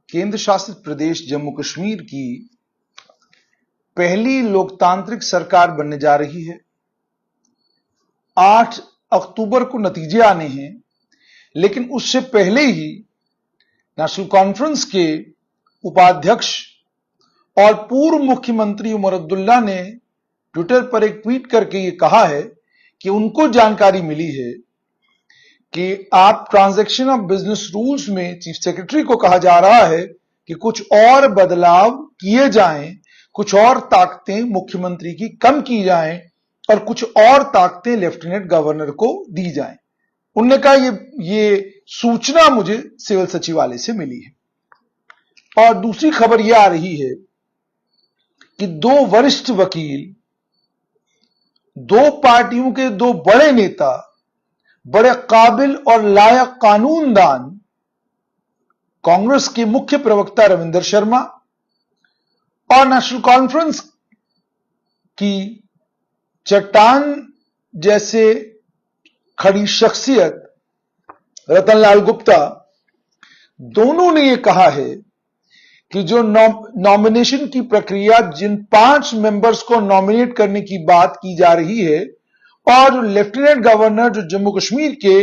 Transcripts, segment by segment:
केंद्र शासित प्रदेश जम्मू कश्मीर की पहली लोकतांत्रिक सरकार बनने जा रही है। 8 अक्टूबर को नतीजे आने हैं, लेकिन उससे पहले ही नेशनल कॉन्फ्रेंस के उपाध्यक्ष और पूर्व मुख्यमंत्री उमर अब्दुल्ला ने ट्विटर पर एक ट्वीट करके ये कहा है कि उनको जानकारी मिली है कि आप ट्रांजैक्शन ऑफ बिजनेस रूल्स में चीफ सेक्रेटरी को कहा जा रहा है कि कुछ और बदलाव किए जाएं, कुछ और ताकतें मुख्यमंत्री की कम की जाएं और कुछ और ताकतें लेफ्टिनेंट गवर्नर को दी जाएं। उन्होंने कहा ये सूचना मुझे सिविल सचिवालय से मिली है। और दूसरी खबर यह आ रही है कि 2 वरिष्ठ वकील, 2 पार्टियों के 2 बड़े नेता, बड़े काबिल और लायक कानूनदान, कांग्रेस के मुख्य प्रवक्ता रविंदर शर्मा और नेशनल कॉन्फ्रेंस की चट्टान जैसे खड़ी शख्सियत रतनलाल गुप्ता, दोनों ने यह कहा है कि जो नॉमिनेशन की प्रक्रिया, जिन 5 मेंबर्स को नॉमिनेट करने की बात की जा रही है और जो लेफ्टिनेंट गवर्नर जो जम्मू कश्मीर के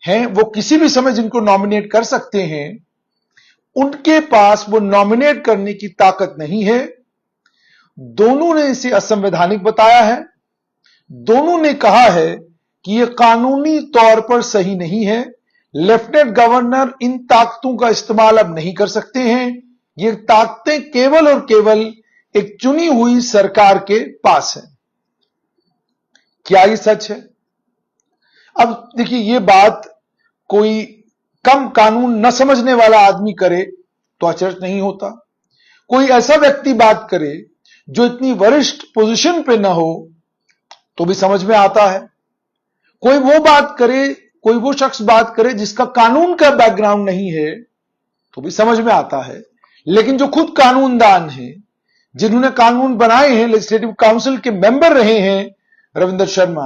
हैं, वो किसी भी समय जिनको नॉमिनेट कर सकते हैं, उनके पास वो नॉमिनेट करने की ताकत नहीं है। दोनों ने इसे असंवैधानिक बताया है। दोनों ने कहा है कि यह कानूनी तौर पर सही नहीं है। लेफ्टिनेंट गवर्नर इन ताकतों का इस्तेमाल अब नहीं कर सकते हैं। ये ताकतें केवल और केवल एक चुनी हुई सरकार के पास है। क्या ये सच है? अब देखिए, ये बात कोई कम कानून न समझने वाला आदमी करे तो आश्चर्य नहीं होता। कोई ऐसा व्यक्ति बात करे जो इतनी वरिष्ठ पोजीशन पे ना हो तो भी समझ में आता है। कोई वो बात करे, कोई वो शख्स बात करे जिसका कानून का बैकग्राउंड नहीं है तो भी समझ में आता है। लेकिन जो खुद कानूनदान हैं, जिन्होंने कानून बनाए हैं, लेजिस्लेटिव काउंसिल के मेंबर रहे हैं रविंदर शर्मा,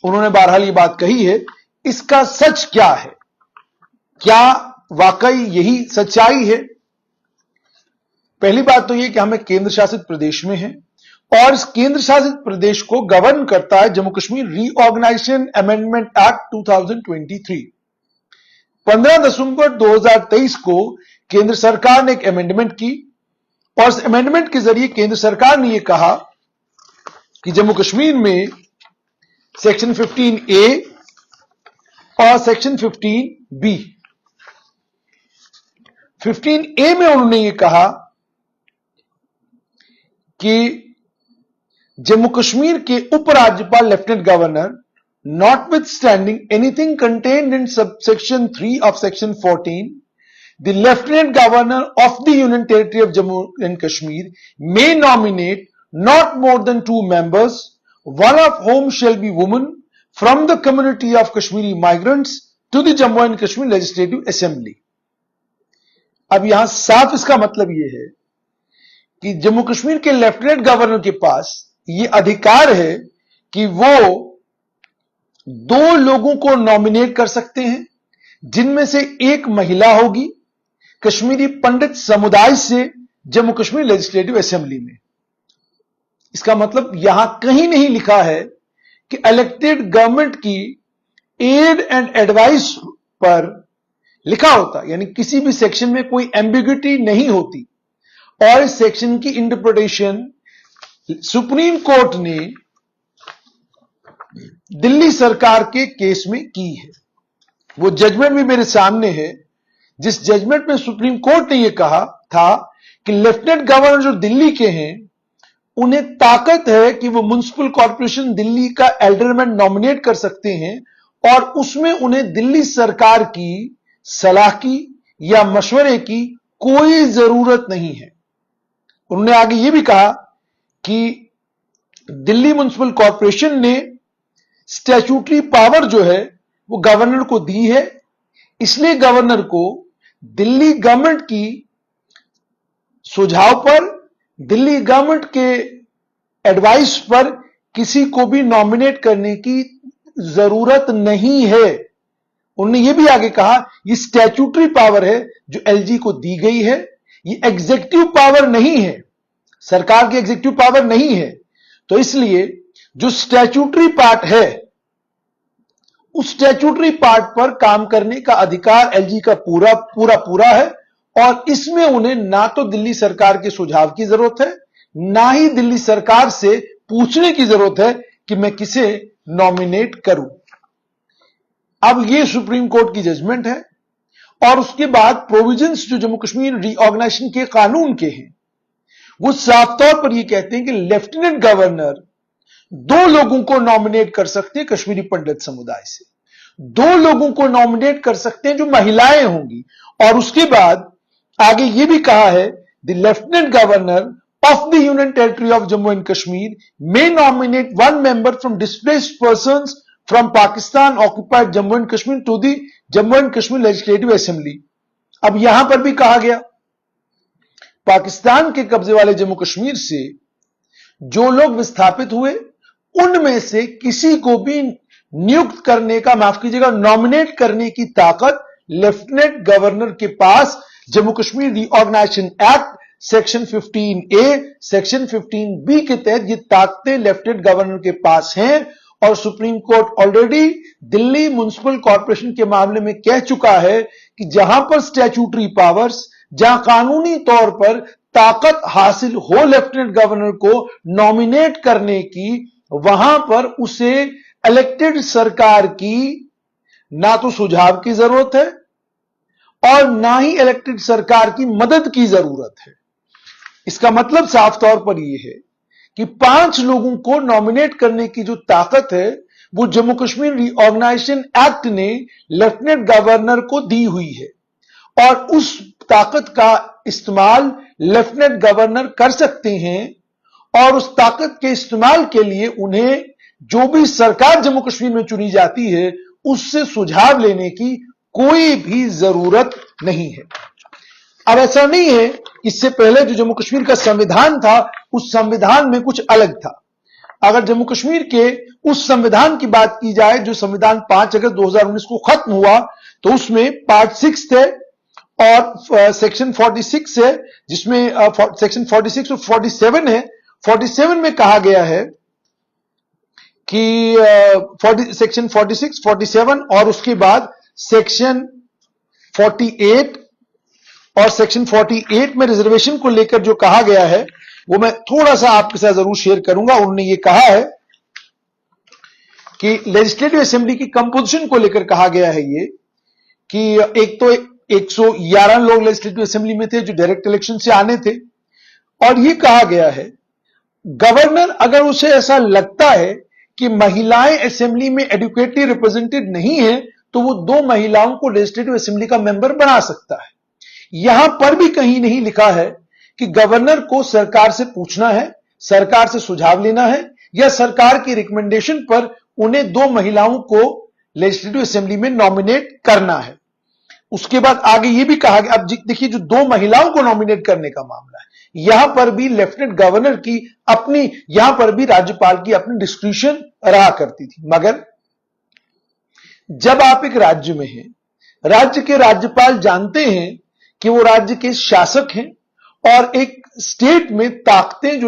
उन्होंने बहरहाल ये बात कही है। इसका सच क्या है? क्या वाकई यही सच्चाई है? पहली बात तो यह कि हमें केंद्र शासित प्रदेश में हैं और इस केंद्र शासित प्रदेश को गवर्न करता है Jammu Kashmir reorganisation amendment act 2023। 15 दिसंबर 2023 को केंद्र सरकार ने एक अमेंडमेंट की और इस अमेंडमेंट के जरिए केंद्र सरकार ने यह कहा कि जम्मू कश्मीर में सेक्शन 15A और सेक्शन 15B, 15A में उन्होंने यह कहा कि जम्मू कश्मीर के उपराज्यपाल lieutenant governor, notwithstanding anything contained in subsection 3 of section 14, the lieutenant governor of the union territory of Jammu and Kashmir may nominate not more than 2 members, one of whom shall be women, from the community of Kashmiri migrants to the Jammu and Kashmir Legislative Assembly. अब यहां साफ इसका मतलब यह है कि जम्मू कश्मीर के lieutenant governor के पास यह अधिकार है कि वो 2 लोगों को नॉमिनेट कर सकते हैं, जिनमें से एक महिला होगी कश्मीरी पंडित समुदाय से जम्मू कश्मीर लेजिस्लेटिव असेंबली में। इसका मतलब यहां कहीं नहीं लिखा है कि इलेक्टेड गवर्नमेंट की एड एंड एडवाइस पर लिखा होता, यानी किसी भी सेक्शन में कोई एम्बिग्युइटी नहीं होती। और इस सेक्शन की इंटरप्रिटेशन सुप्रीम कोर्ट ने दिल्ली सरकार के केस में की है। वो जजमेंट भी मेरे सामने है, जिस जजमेंट में सुप्रीम कोर्ट ने यह कहा था कि लेफ्टिनेंट गवर्नर जो दिल्ली के हैं, उन्हें ताकत है कि वो म्युनिसिपल कॉर्पोरेशन दिल्ली का एल्डरमैन नॉमिनेट कर सकते हैं और उसमें उन्हें दिल्ली सरकार की सलाह की या मशवरे की कोई जरूरत नहीं है। उन्होंने आगे यह भी कहा कि दिल्ली म्युनिसिपल कॉर्पोरेशन ने स्टैट्यूटरी पावर जो है वो गवर्नर को दी है, इसलिए गवर्नर को दिल्ली गवर्नमेंट की सुझाव पर, दिल्ली गवर्नमेंट के एडवाइस पर किसी को भी नॉमिनेट करने की जरूरत नहीं है। उन्होंने यह भी आगे कहा ये स्टैट्यूटरी पावर है जो एलजी को दी गई है, ये एग्जीक्यूटिव पावर नहीं है, सरकार की एग्जीक्यूटिव पावर नहीं है। तो इसलिए जो स्टैट्यूटरी पार्ट है उस स्टैट्यूटरी पार्ट पर काम करने का अधिकार एलजी का पूरा है और इसमें उन्हें ना तो दिल्ली सरकार के सुझाव की जरूरत है, ना ही दिल्ली सरकार से पूछने की जरूरत है कि मैं किसे नॉमिनेट करूं। अब यह सुप्रीम कोर्ट की जजमेंट है और उसके बाद प्रोविजंस जो जम्मू कश्मीर रीऑर्गेनाइजेशन के कानून के हैं वो साफ तौर पर यह कहते हैं कि लेफ्टिनेंट गवर्नर 2 लोगों को नॉमिनेट कर सकते हैं कश्मीरी पंडित समुदाय से, 2 लोगों को नॉमिनेट कर सकते हैं जो महिलाएं होंगी। और उसके बाद आगे यह भी कहा है the lieutenant governor of the Union Territory of Jammu and Kashmir may nominate 1 member from displaced persons from Pakistan occupied Jammu and Kashmir to the Jammu and Kashmir Legislative Assembly। अब यहां पर भी कहा गया पाकिस्तान के कब्जे वाले जम्मू कश्मीर से जो लोग विस्थापित हुए उनमें से किसी को भी नियुक्त करने का, माफ कीजिएगा, नॉमिनेट करने की ताकत लेफ्टिनेंट गवर्नर के पास Jammu Kashmir reorganisation act section 15A section 15B के तहत ये ताकतें लेफ्टिनेंट गवर्नर के पास हैं। और supreme court already Delhi municipal corporation के मामले में कह चुका है कि जहां पर स्टैट्यूटरी पावर्स, जहां कानूनी तौर पर ताकत हासिल हो लेफ्टिनेंट गवर्नर को नॉमिनेट करने की, वहां पर उसे इलेक्टेड सरकार की ना तो सुझाव की जरूरत है और ना ही इलेक्टेड सरकार की मदद की जरूरत है। इसका मतलब साफ तौर पर यह है कि 5 लोगों को नॉमिनेट करने की जो ताकत है वो जम्मू कश्मीर रीऑर्गेनाइजेशन एक्ट ने लेफ्टिनेंट गवर्नर को दी हुई है और उस ताकत का इस्तेमाल लेफ्टिनेंट गवर्नर कर सकते हैं और उस ताकत के इस्तेमाल के लिए उन्हें जो भी सरकार जम्मू कश्मीर में चुनी जाती है उससे सुझाव लेने की कोई भी जरूरत नहीं है। अब ऐसा नहीं है, इससे पहले जो जम्मू कश्मीर का संविधान था उस संविधान में कुछ अलग था। अगर जम्मू कश्मीर के उस संविधान की बात की जाए जो संविधान 5 अगस्त 2019 को खत्म हुआ तो उसमें पार्ट 6 थे और सेक्शन 46 है जिसमें सेक्शन 46 और 47 है। 47 में कहा गया है कि सेक्शन 46, 47 और उसके बाद सेक्शन 48 और सेक्शन 48 में रिजर्वेशन को लेकर जो कहा गया है वो मैं थोड़ा सा आपके साथ जरूर शेयर करूंगा। उन्होंने ये कहा है कि लेजिस्लेटिव असेंबली की कंपोजिशन को लेकर कहा गया है ये कि एक तो 111 लोग लेजिस्लेटिव असेंबली में थे जो डायरेक्ट इलेक्शन से आने थे और ये कहा गया है गवर्नर अगर उसे ऐसा लगता है कि महिलाएं असेंबली में एडुकेटली रिप्रेजेंटेड नहीं है तो वो 2 महिलाओं को लेजिस्लेटिव असेंबली का मेंबर बना सकता है। यहां पर भी कहीं नहीं लिखा है कि गवर्नर को सरकार से पूछना है, सरकार से सुझाव लेना है या सरकार की रिकमेंडेशन पर उन्हें 2 महिलाओं को लेजिस्लेटिव असेंबली में नॉमिनेट करना है। उसके बाद आगे यह भी कहा गया, अब देखिए जो 2 महिलाओं को नॉमिनेट करने का मामला है यहां पर भी लेफ्टिनेंट गवर्नर की अपनी, यहां पर भी राज्यपाल की अपनी डिस्क्रिशन रहा करती थी। मगर जब आप एक राज्य में हैं, राज्य के राज्यपाल जानते हैं कि वो राज्य के शासक हैं और एक स्टेट में ताकतें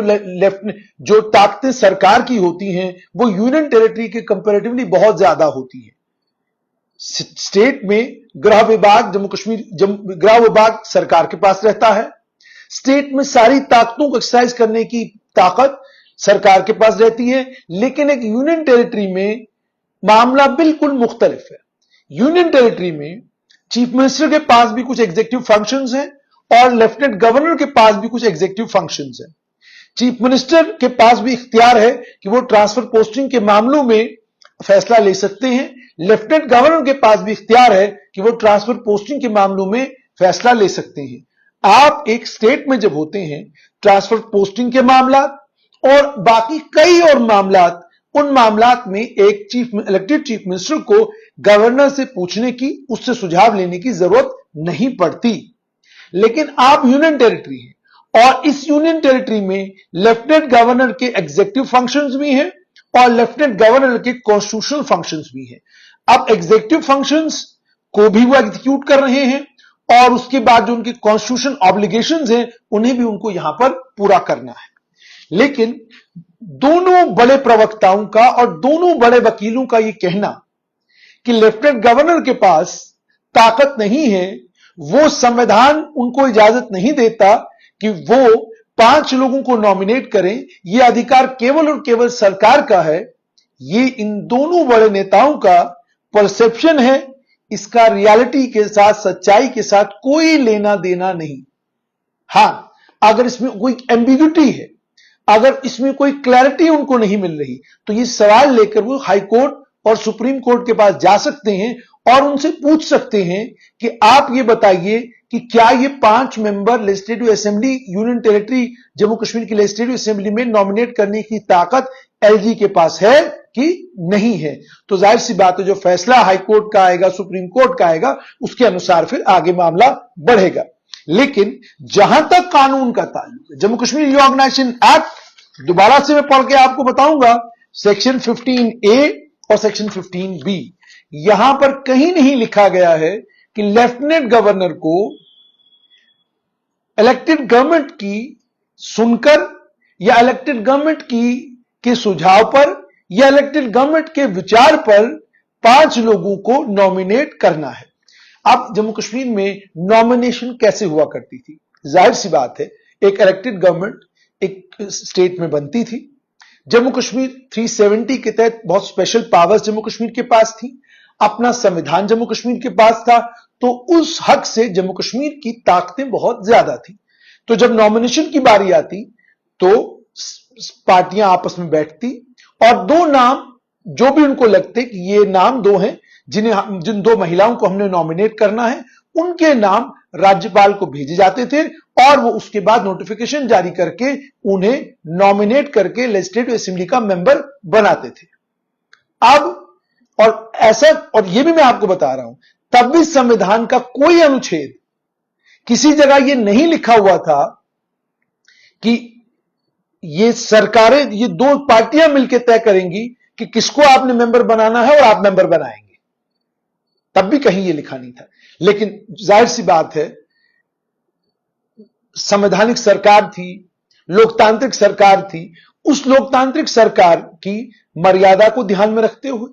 जो ताकतें सरकार की होती हैं वो यूनियन टेरिटरी के कंपैरेटिवली बहुत ज्यादा होती हैं। स्टेट में गृह विभाग, जम्मू कश्मीर गृह विभाग सरकार के पास रहता है। स्टेट में सारी ताकतों को एक्सरसाइज करने की ताकत सरकार के पास रहती है, लेकिन एक यूनियन टेरिटरी में मामला बिल्कुल मुख्तलिफ है। यूनियन टेरिटरी में चीफ मिनिस्टर के पास भी कुछ एग्जीक्यूटिव फंक्शंस हैं और लेफ्टिनेंट गवर्नर के पास भी कुछ एग्जीक्यूटिव फंक्शंस हैं। चीफ मिनिस्टर के पास भी इख्तियार है कि वो ट्रांसफर पोस्टिंग के मामलों में फैसला ले सकते हैं। लेफ्टिनेंट गवर्नर के पास भी इख्तियार है कि वो ट्रांसफर पोस्टिंग के मामलों में फैसला ले सकते हैं। आप एक स्टेट में जब होते हैं ट्रांसफर पोस्टिंग के मामला और बाकी कई और मामलात, उन मामलात में एक इलेक्टेड चीफ मिनिस्टर को गवर्नर से पूछने की, उससे सुझाव लेने की जरूरत नहीं पड़ती। लेकिन आप यूनियन टेरिटरी हैं और इस यूनियन टेरिटरी में लेफ्टिनेंट गवर्नर के एग्जीक्यूटिव फंक्शंस भी हैं और लेफ्टिनेंट गवर्नर के कॉन्स्टिट्यूशनल फंक्शंस भी हैं। अब एग्जीक्यूटिव फंक्शंस को भी वो एग्जीक्यूट कर रहे हैं और उसके बाद जो उनके कॉन्स्टिट्यूशन ऑब्लिगेशंस हैं उन्हें भी उनको यहां पर पूरा करना है। लेकिन दोनों बड़े प्रवक्ताओं का और दोनों बड़े वकीलों का यह कहना कि लेफ्टिनेंट गवर्नर के पास ताकत नहीं है, वो संविधान उनको इजाजत नहीं देता कि वो 5 लोगों को नॉमिनेट करें, यह अधिकार केवल और केवल सरकार का है, ये इन दोनों बड़े नेताओं का परसेप्शन है। इसका रियलिटी के साथ, सच्चाई के साथ कोई लेना देना नहीं। हां, अगर इसमें कोई एम्बिग्यूटी है, अगर इसमें कोई क्लैरिटी उनको नहीं मिल रही, तो ये सवाल लेकर वो हाई कोर्ट और सुप्रीम कोर्ट के पास जा सकते हैं और उनसे पूछ सकते हैं कि आप ये बताइए कि क्या ये 5 member legislative assembly union territory Jammu Kashmir की लेजिस्लेटिव असेंबली में नॉमिनेट करने की ताकत एलजी के पास है कि नहीं है। तो जाहिर सी बात है, जो फैसला हाई कोर्ट का आएगा, सुप्रीम कोर्ट का आएगा, उसके अनुसार फिर आगे मामला बढ़ेगा। लेकिन जहां तक कानून का ताल्लुक है, जम्मू कश्मीर रीऑर्गेनाइजेशन एक्ट दोबारा से मैं पढ़ के आपको बताऊंगा, सेक्शन 15A और सेक्शन 15B, यहां पर कहीं नहीं लिखा गया है कि लेफ्टिनेंट गवर्नर को इलेक्टेड गवर्नमेंट की सुनकर या इलेक्टेड गवर्नमेंट के सुझाव पर या इलेक्टेड गवर्नमेंट के विचार पर 5 लोगों को नॉमिनेट करना है। अब जम्मू कश्मीर में नॉमिनेशन कैसे हुआ करती थी? जाहिर सी बात है, एक इलेक्टेड गवर्नमेंट एक स्टेट में बनती थी। जम्मू कश्मीर 370 के तहत बहुत स्पेशल पावर्स जम्मू कश्मीर के पास थी, अपना संविधान जम्मू कश्मीर के पास था, तो उस हक से जम्मू कश्मीर की ताकतें बहुत ज्यादा थी। तो जब नॉमिनेशन की बारी आती तो पार्टियां आपस में बैठती और 2 नाम जो भी उनको लगते कि ये नाम 2 हैं जिन 2 महिलाओं को हमने नॉमिनेट करना है, उनके नाम राज्यपाल को भेजे जाते थे और वो उसके बाद नोटिफिकेशन जारी करके उन्हें नॉमिनेट करके लेजिस्लेटिव असेंबली का मेंबर बनाते थे। अब और ऐसा, और ये भी मैं आपको बता रहा हूं, तब भी संविधान का कोई अनुच्छेद किसी जगह ये नहीं लिखा हुआ था कि ये सरकारें, ये 2 पार्टियां मिलकर तय करेंगी कि किसको आपने मेंबर बनाना है और आप मेंबर बनाएंगे, तब भी कहीं ये लिखा नहीं था। लेकिन जाहिर सी बात है, संवैधानिक सरकार थी, लोकतांत्रिक सरकार थी, उस लोकतांत्रिक सरकार की मर्यादा को ध्यान में रखते हुए,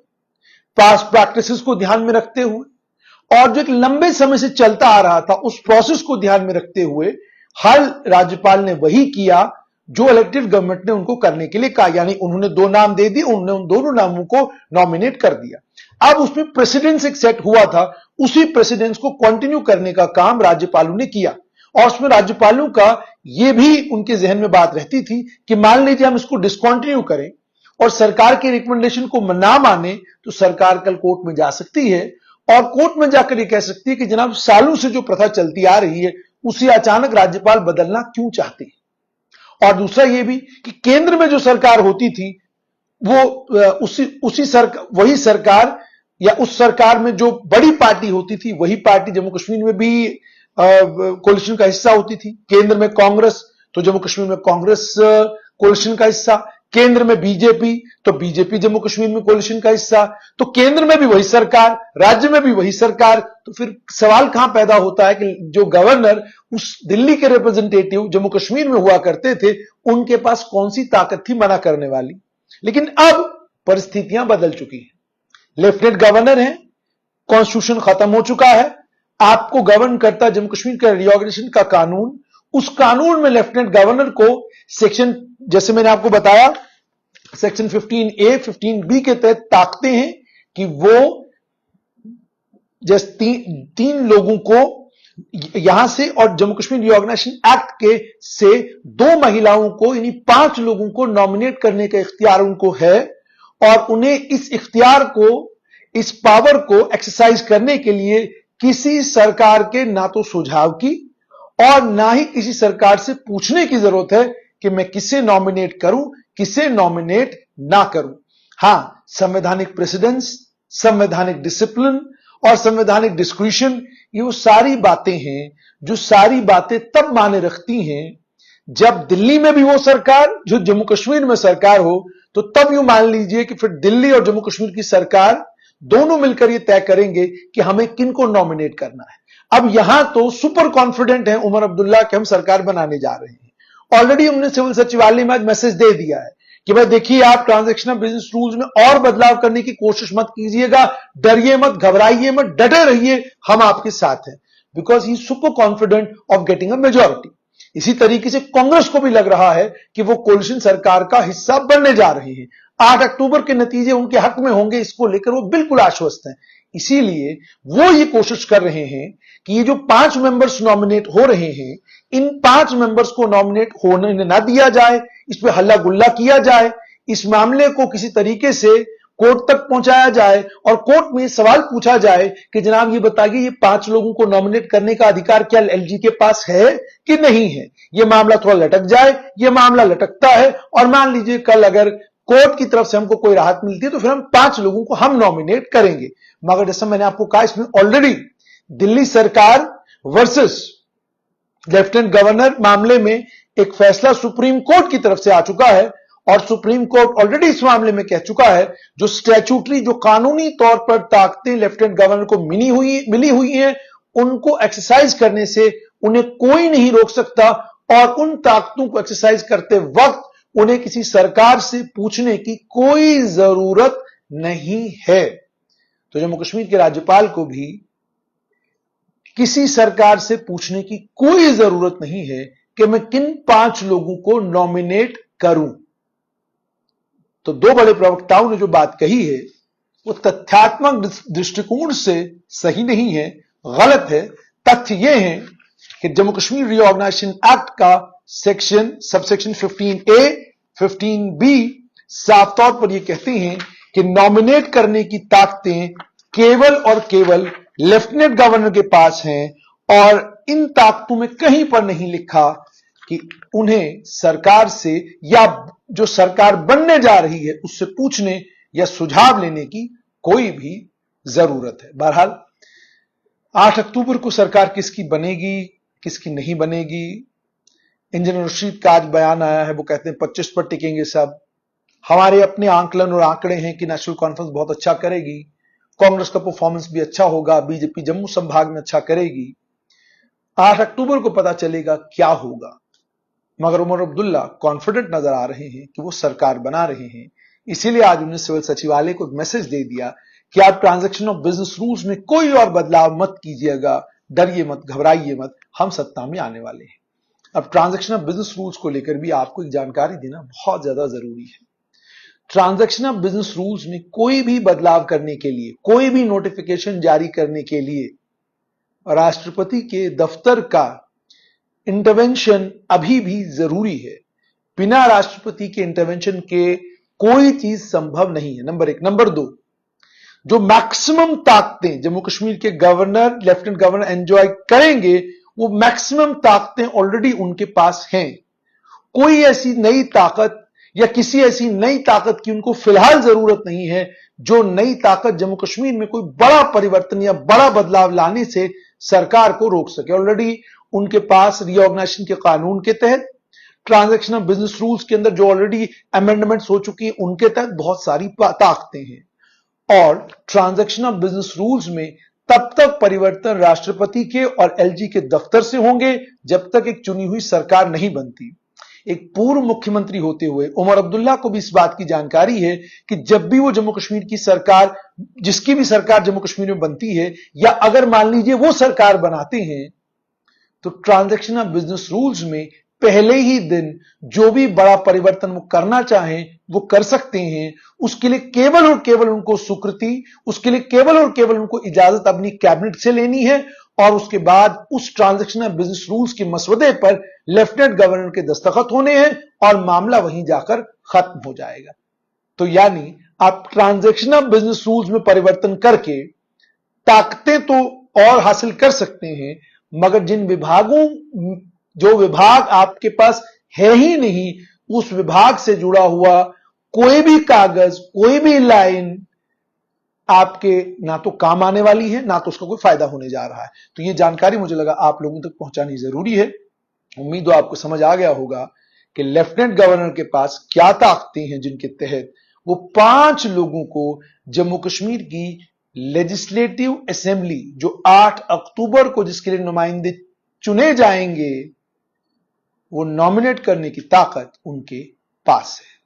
पास्ट प्रैक्टिसेस को ध्यान में रखते हुए और जो एक लंबे समय से चलता आ रहा था उस प्रोसेस को ध्यान में रखते हुए हर राज्यपाल ने वही किया जो इलेक्टेड गवर्नमेंट ने उनको करने के लिए कहा, यानी उन्होंने 2 नाम दे दिए, उन्होंने उन दोनों नामों को नॉमिनेट कर दिया। अब उसमें प्रेसिडेंस एक सेट हुआ था, उसी प्रेसिडेंस को कंटिन्यू करने का काम राज्यपालों ने किया और उसमें राज्यपालों का यह भी उनके जहन में बात रहती थी कि मान लीजिए हम इसको डिसकंटिन्यू करें और सरकार के रिकमेंडेशन को ना माने तो सरकार कल कोर्ट में जा सकती है और कोर्ट में जाकर यह कह सकती है कि जनाब सालों से जो प्रथा चलती आ रही है उसे अचानक राज्यपाल बदलना क्यों चाहते हैं। और दूसरा यह भी कि केंद्र में जो सरकार होती थी वो वही सरकार या उस सरकार में जो बड़ी पार्टी होती थी वही पार्टी जम्मू कश्मीर में भी कोलिशन का हिस्सा होती थी। केंद्र में कांग्रेस तो जम्मू कश्मीर में कांग्रेस कोलिशन का हिस्सा, केंद्र में बीजेपी तो बीजेपी जम्मू कश्मीर में कोलिशन का हिस्सा, तो केंद्र में भी वही सरकार, राज्य में भी वही सरकार। तो फिर सवाल कहां पैदा होता है कि जो गवर्नर उस दिल्ली के रिप्रेजेंटेटिव जम्मू कश्मीर में हुआ करते थे उनके पास कौन सी ताकत थी मना करने वाली। लेकिन अब परिस्थितियां बदल चुकी हैं, लेफ्टिनेंट गवर्नर हैं, कॉन्स्टिट्यूशन खत्म हो चुका है, आपको गवर्न करता जम्मू कश्मीर का रीऑर्गेनाइजेशन का कानून, उस कानून में लेफ्टिनेंट गवर्नर को सेक्शन, जैसे मैंने आपको बताया, सेक्शन 15A 15B के तहत ताकते हैं कि वो जैसे 3 लोगों को यहां से और जम्मू कश्मीर रीऑर्गेनाइजेशन एक्ट के से 2 महिलाओं को यानी 5 लोगों को नॉमिनेट करने का इख्तियार उनको है और उन्हें इस इख्तियार को, इस पावर को एक्सरसाइज करने के लिए किसी सरकार के ना तो सुझाव की और ना ही किसी सरकार से पूछने की जरूरत है कि मैं किसे नॉमिनेट करूं, किसे नॉमिनेट ना करूं। हां, संवैधानिक प्रेसिडेंस, संवैधानिक डिसिप्लिन और संवैधानिक डिस्क्रिशन, ये वो सारी बातें हैं जो सारी बातें तब माने रखती हैं जब दिल्ली में भी वो सरकार जो जम्मू कश्मीर में सरकार हो, तो तब यूं मान लीजिए कि फिर दिल्ली और जम्मू कश्मीर की सरकार दोनों मिलकर ये तय करेंगे कि हमें किनको नॉमिनेट करना है। अब यहां तो सुपर कॉन्फिडेंट है उमर अब्दुल्ला कि हम सरकार बनाने जा रहे हैं। ऑलरेडी हमने सिविल सचिवालय में आज मैसेज दे दिया है कि भाई देखिए, आप ट्रांजैक्शनल बिजनेस रूल्स में और बदलाव करने की कोशिश मत कीजिएगा, डरिए मत, घबराइए मत, डटे रहिए, हम आपके साथ हैं, because he super confident of getting a majority. इसी तरीके से कांग्रेस को भी लग रहा है कि वो कोलिशन सरकार का हिस्सा बनने जा रहे हैं। 8 अक्टूबर के नतीजे उनके हक में होंगे, इसको लेकर वो बिल्कुल आश्वस्त हैं। इसीलिए वो ये कोशिश कर रहे हैं कि ये जो 5 मेंबर्स नॉमिनेट हो रहे हैं, इन 5 मेंबर्स को नॉमिनेट होने ना दिया जाए, इस पे हल्ला गुल्ला किया जाए, इस मामले को किसी तरीके से कोर्ट तक पहुंचाया जाए और कोर्ट में सवाल पूछा जाए कि जनाब ये बताइए, ये 5 लोगों को नॉमिनेट करने का अधिकार क्या एलजी के पास है कि नहीं है। ये मामला थोड़ा लटक जाए, ये मामला लटकता है और मान लीजिए कल अगर कोर्ट की तरफ से हमको कोई राहत मिलती है तो फिर हम 5 लोगों को हम नॉमिनेट करेंगे। मगर जैसा मैंने आपको कहा, इसमें ऑलरेडी दिल्ली सरकार वर्सेस लेफ्टिनेंट गवर्नर मामले में एक फैसला सुप्रीम कोर्ट की तरफ से आ चुका है और सुप्रीम कोर्ट ऑलरेडी इस मामले में कह चुका है, जो स्टैट्यूटरी, जो कानूनी तौर पर ताकतें लेफ्टिनेंट गवर्नर को मिली हुई हैं, उनको एक्सरसाइज करने से उन्हें कोई नहीं रोक सकता और उन ताकतों को एक्सरसाइज करते वक्त उन्हें किसी सरकार से पूछने की कोई जरूरत नहीं है। तो जम्मू कश्मीर के राज्यपाल को भी किसी सरकार से पूछने की कोई जरूरत नहीं है कि मैं किन 5 लोगों को नॉमिनेट करूं। तो 2 बड़े प्रवक्ताओं ने जो बात कही है वो तथ्यात्मक दृष्टिकोण से सही नहीं है, गलत है। तथ्य यह है कि जम्मू कश्मीर रीऑर्गेनाइजेशन एक्ट का सबसेक्शन 15A 15B साफ तौर पर यह कहते हैं कि नॉमिनेट करने की ताकतें केवल और केवल लेफ्टिनेंट गवर्नर के पास हैं और इन ताकतों में कहीं पर नहीं लिखा कि उन्हें सरकार से या जो सरकार बनने जा रही है उससे पूछने या सुझाव लेने की कोई भी जरूरत है। बहरहाल 8 अक्टूबर को सरकार किसकी बनेगी, किसकी नहीं बनेगी, इंजीनियर रशीद का आज बयान आया है, वो कहते हैं 25 पर टिकेंगे सब। हमारे अपने आंकलन और आंकड़े हैं कि नेशनल कॉन्फ्रेंस बहुत अच्छा करेगी, कांग्रेस का परफॉर्मेंस भी अच्छा होगा, बीजेपी जम्मू संभाग में अच्छा करेगी। 8 अक्टूबर को पता चलेगा क्या होगा। मगर उमर अब्दुल्ला कॉन्फिडेंट नजर आ रहे हैं कि वो सरकार बना रहे हैं। इसीलिए आज उन्होंने सिविल सचिवालय को मैसेज दे दिया कि आप ट्रांजैक्शन ऑफ बिजनेस रूल्स में कोई और बदलाव मत कीजिएगा, डरिए मत, घबराइए मत, हम सत्ता में आने वाले हैं। अब ट्रांजैक्शन ऑफ बिजनेस रूल्स को लेकर भी आपको एक जानकारी देना बहुत ज्यादा जरूरी है। ट्रांजैक्शन ऑफ बिजनेस रूल्स में कोई भी बदलाव करने के लिए, कोई भी नोटिफिकेशन जारी करने के लिए राष्ट्रपति के दफ्तर का इंटरवेंशन अभी भी जरूरी है। बिना राष्ट्रपति के इंटरवेंशन के कोई चीज संभव नहीं है, नंबर 1। नंबर 2, जो मैक्सिमम ताकतें जम्मू कश्मीर के गवर्नर, लेफ्टिनेंट गवर्नर एंजॉय करेंगे, वो मैक्सिमम ताकतें ऑलरेडी उनके पास हैं। कोई ऐसी नई ताकत या किसी ऐसी नई ताकत की उनको फिलहाल जरूरत नहीं है जो नई ताकत जम्मू कश्मीर में कोई बड़ा परिवर्तन या बड़ा बदलाव लाने से सरकार को रोक सके। ऑलरेडी उनके पास रीऑर्गेनाइजेशन के कानून के तहत, ट्रांजैक्शन ऑफ बिजनेस रूल्स के अंदर जो ऑलरेडी अमेंडमेंट्स हो चुकी हैं उनके तहत बहुत सारी ताकतें हैं। और ट्रांजैक्शन ऑफ बिजनेस रूल्स में तब तक परिवर्तन राष्ट्रपति के और एलजी के दफ्तर से होंगे जब तक एक चुनी हुई सरकार नहीं बनती। एक पूर्व मुख्यमंत्री होते हुए उमर अब्दुल्ला को भी इस बात की जानकारी है कि जब भी वो जम्मू कश्मीर की सरकार, जिसकी भी सरकार जम्मू कश्मीर में बनती है, या अगर मान लीजिए वो सरकार बनाते हैं, तो ट्रांजैक्शन ऑफ बिजनेस रूल्स में पहले ही दिन जो भी बड़ा परिवर्तन वो करना चाहें वो कर सकते हैं। उसके लिए केवल और केवल उनको स्वीकृति, उसके लिए केवल और केवल उनको इजाजत अपनी कैबिनेट से लेनी है और उसके बाद उस ट्रांजैक्शन ऑफ बिजनेस रूल्स के मसवदे पर लेफ्टिनेंट गवर्नर के दस्तखत होने हैं और मामला वहीं जाकर खत्म हो जाएगा। तो यानी आप ट्रांजैक्शन ऑफ बिजनेस रूल्स में परिवर्तन करके ताकतें तो और हासिल कर सकते हैं, मगर जिन विभागों, जो विभाग आपके पास है ही नहीं, उस विभाग से जुड़ा हुआ कोई भी कागज, कोई भी लाइन आपके ना तो काम आने वाली है, ना तो उसका कोई फायदा होने जा रहा है। तो ये जानकारी मुझे लगा आप लोगों तक पहुंचानी जरूरी है। उम्मीद हो आपको समझ आ गया होगा कि लेफ्टिनेंट गवर्नर के पास क्या ताकतें हैं जिनके तहत वो 5 लोगों को जम्मू कश्मीर की लेजिस्लेटिव असेंबली जो 8 अक्टूबर को जिसके लिए नुमाइंदे चुने जाएंगे वो नॉमिनेट करने की ताकत उनके पास है।